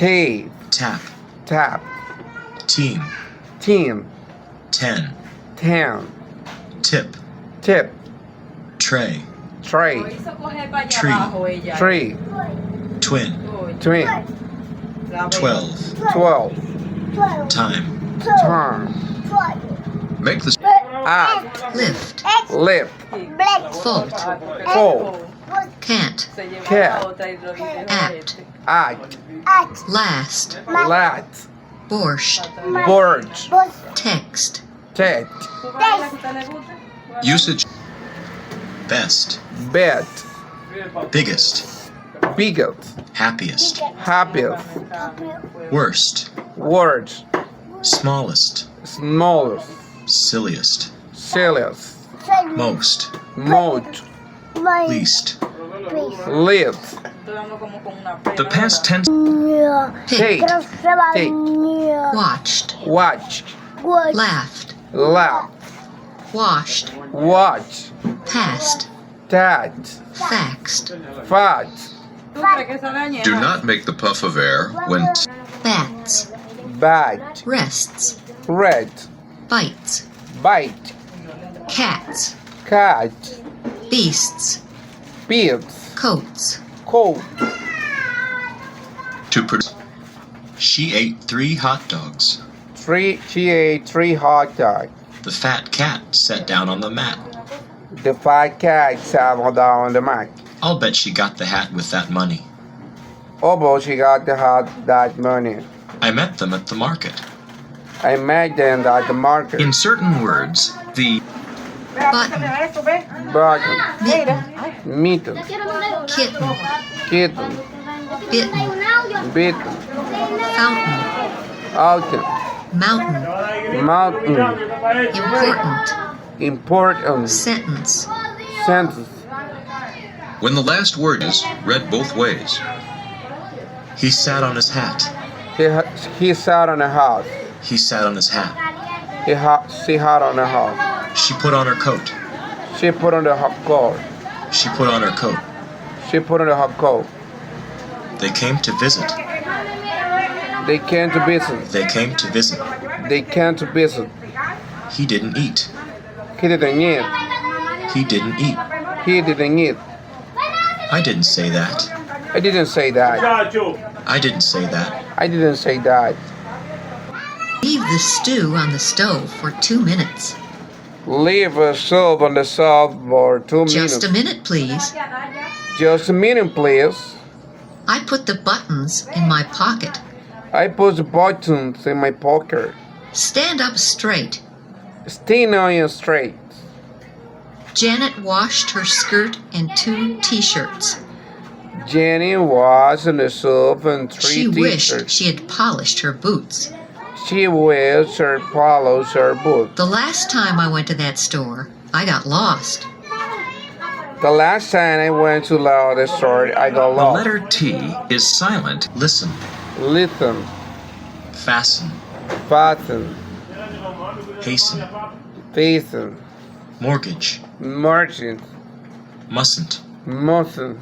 tape, tap, tap, team, team, 10, 10, tip, tip, tray, tray, tree, tree, twin, twin, 12, 12, time. time, Make the act, lift, lift, fold, fold, can't, cat, apt, act, last, lat, borscht, birch, text, text, usage. Best, bed, biggest, biggest, happiest, happiest, worst, worst, smallest, smallest, silliest, silliest, most, most, least. least, The past tense. take, take, watched, watch, laughed, laugh, washed, watch, passed, tat, faxed, fat, Do not make the puff of air when bats, bat, rests, red, bites, bite, cats, cat, beasts, beards, coats, coat, to produce. She ate 3 hot dogs. she ate 3 hot dogs. The fat cat sat down on the mat. The fat cat sat down on the mat. I'll bet she got the hat with that money. Although she got the hat that money. I met them at the market. I met them at the market. In certain words, the button, Button, mitten, mitten, kitten, kitten, bitten, bitten, fountain, autumn, mountain, mountain, important, important, sentence, sentence. when the last word is read both ways. He sat on his hat. He sat on a house. He sat on his hat. She had on a house. She put on her coat. She put on the hot coat. She put on her coat. She put on the hot coat. They came to visit. They came to visit. They came to visit. They came to visit. He didn't eat. He didn't eat. He didn't eat. He didn't eat. I didn't say that. I didn't say that. I didn't say that. I didn't say that. leave the stew on the stove for 2 minutes. Leave a stove on the stove for 2 minutes. Just a minute, please. Just a minute, please. I put the buttons in my pocket. I put the buttons in my pocket. Stand up straight. Stand on your straight. Janet washed her skirt and 2 t-shirts. Jenny was in the soup and 3 She wished t-shirts. she had polished her boots. She wears her follows her boot. The last time I went to that store, I got lost. The last time I went to the store, I got The lost. letter T is silent. Listen. Listen, Fasten. fasten, Hasten. fasten, Mortgage. merchant, Mustn't. mustn't,